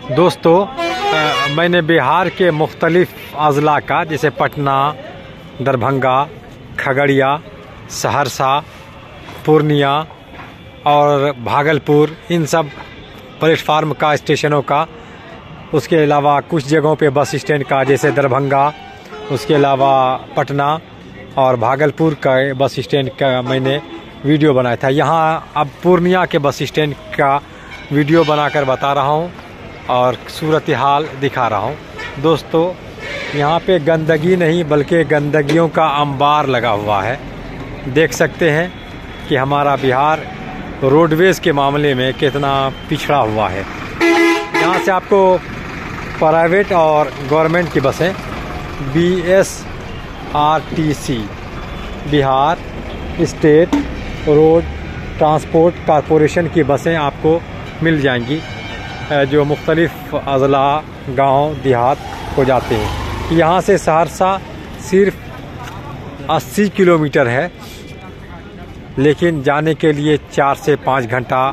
दोस्तों मैंने बिहार के मुख्तलिफ़ अज़ला का जैसे पटना, दरभंगा, खगड़िया, सहरसा, पूर्णिया और भागलपुर, इन सब प्लेटफार्म का, स्टेशनों का, उसके अलावा कुछ जगहों पे बस स्टैंड का जैसे दरभंगा, उसके अलावा पटना और भागलपुर का बस स्टैंड का मैंने वीडियो बनाया था। यहाँ अब पूर्णिया के बस स्टैंड का वीडियो बनाकर बता रहा हूँ और सूरत हाल दिखा रहा हूँ। दोस्तों यहाँ पे गंदगी नहीं बल्कि गंदगियों का अंबार लगा हुआ है। देख सकते हैं कि हमारा बिहार रोडवेज़ के मामले में कितना पिछड़ा हुआ है। यहाँ से आपको प्राइवेट और गवर्नमेंट की बसें BSRTC Bihar state road transport corporation की बसें आपको मिल जाएंगी जो मुख्तलिफ़ अज़ला, गांव, देहात को जाते हैं। यहाँ से सहरसा सिर्फ 80 किलोमीटर है, लेकिन जाने के लिए 4 से 5 घंटा,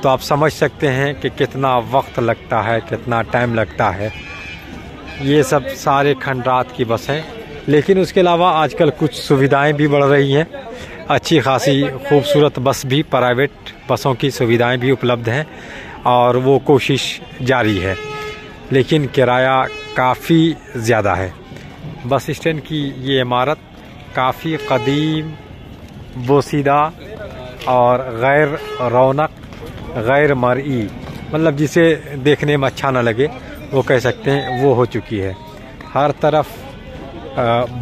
तो आप समझ सकते हैं कि कितना वक्त लगता है, कितना टाइम लगता है। ये सब सारे खंडात की बसें, लेकिन उसके अलावा आजकल कुछ सुविधाएं भी बढ़ रही हैं। अच्छी खासी खूबसूरत बस भी, प्राइवेट बसों की सुविधाएं भी उपलब्ध हैं और वो कोशिश जारी है, लेकिन किराया काफ़ी ज़्यादा है। बस स्टैंड की ये इमारत काफ़ी कदीम, बोसीदा और गैर रौनक, गैर मरई, मतलब जिसे देखने में अच्छा ना लगे वो कह सकते हैं, वो हो चुकी है। हर तरफ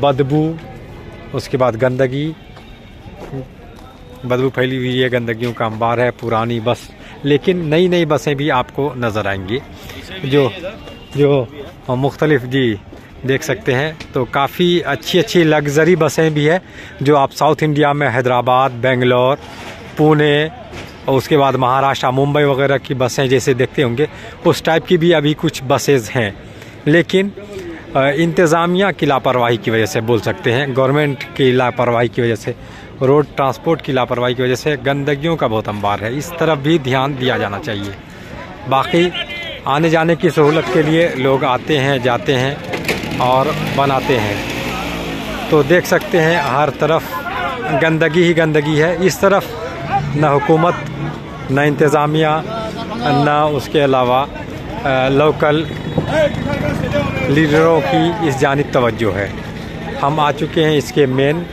बदबू, उसके बाद गंदगी, बदबू फैली हुई है, गंदगियों का अंबार है। पुरानी बस, लेकिन नई नई बसें भी आपको नज़र आएंगी जो मुख्तलिफ, जी देख सकते हैं। तो काफ़ी अच्छी लग्जरी बसें भी है जो आप साउथ इंडिया में हैदराबाद, बेंगलोर, पुणे और उसके बाद महाराष्ट्र, मुंबई वगैरह की बसें जैसे देखते होंगे, उस टाइप की भी अभी कुछ बसेज हैं। लेकिन इंतज़ामिया की लापरवाही की वजह से बोल सकते हैं, गवर्नमेंट की लापरवाही की वजह से, रोड ट्रांसपोर्ट की लापरवाही की वजह से गंदगियों का बहुत अंबार है। इस तरफ भी ध्यान दिया जाना चाहिए। बाकी आने जाने की सहूलत के लिए लोग आते हैं, जाते हैं और बनाते हैं। तो देख सकते हैं हर तरफ गंदगी ही गंदगी है। इस तरफ न हुकूमत, न इंतज़ामिया, न उसके अलावा लोकल लीडरों की इस जानिब तवज्जो है। हम आ चुके हैं इसके मेन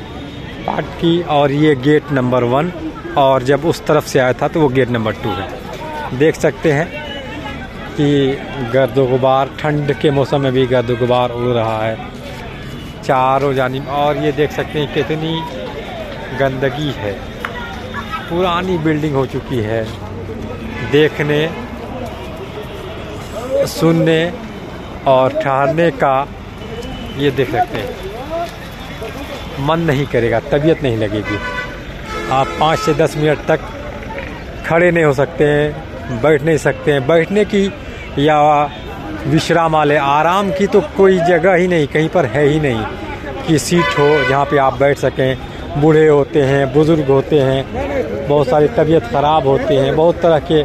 पार्ट की, और ये गेट नंबर 1, और जब उस तरफ से आया था तो वो गेट नंबर 2 है। देख सकते हैं कि गर्द गुबार, ठंड के मौसम में भी गर्द गुबार उड़ रहा है चारों जानिब, और ये देख सकते हैं कितनी गंदगी है। पुरानी बिल्डिंग हो चुकी है, देखने, सुनने और ठहरने का ये देख सकते हैं मन नहीं करेगा, तबीयत नहीं लगेगी। आप 5 से 10 मिनट तक खड़े नहीं हो सकते हैं, बैठ नहीं सकते हैं। बैठने की या विश्राम वाले आराम की तो कोई जगह ही नहीं, कहीं पर है ही नहीं कि सीट हो जहाँ पे आप बैठ सकें। बूढ़े होते हैं, बुज़ुर्ग होते हैं, बहुत सारी तबीयत ख़राब होते हैं, बहुत तरह के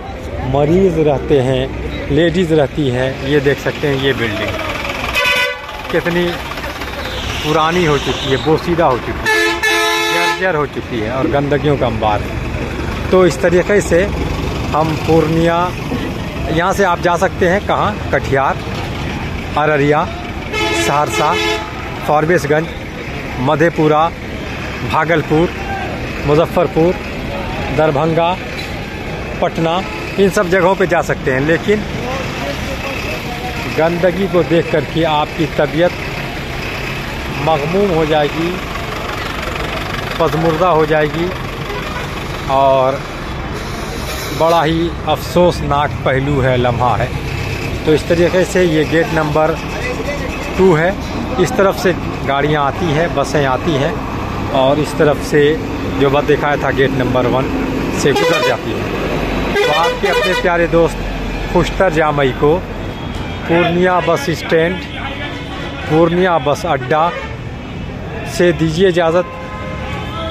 मरीज़ रहते हैं, लेडीज़ रहती हैं। ये देख सकते हैं ये बिल्डिंग कितनी पुरानी हो चुकी है, बोसीदा हो चुकी है, जर्जर हो चुकी है और गंदगियों का अंबार है। तो इस तरीके से हम पूर्णिया, यहाँ से आप जा सकते हैं कहाँ, कटिहार, अररिया, सहरसा, फॉरबिसगंज, मधेपुरा, भागलपुर, मुजफ्फरपुर, दरभंगा, पटना, इन सब जगहों पे जा सकते हैं। लेकिन गंदगी को देख कर के आपकी तबीयत मग़मूम हो जाएगी, पज़मुर्दा हो जाएगी और बड़ा ही अफसोसनाक पहलू है, लम्हा है। तो इस तरीके से ये गेट नंबर 2 है। इस तरफ से गाड़ियाँ आती हैं, बसें आती हैं, और इस तरफ से जो बस दिखाया था गेट नंबर 1 से गुजर जाती है। तो आपके अपने प्यारे दोस्त खुशतर जामई को पूर्णिया बस स्टैंड, पूर्णिया बस अड्डा से दीजिए इजाज़त,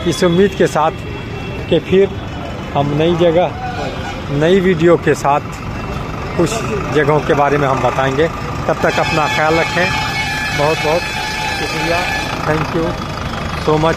इस उम्मीद के साथ कि फिर हम नई जगह, नई वीडियो के साथ कुछ जगहों के बारे में हम बताएंगे। तब तक अपना ख्याल रखें। बहुत बहुत शुक्रिया। Thank you so much.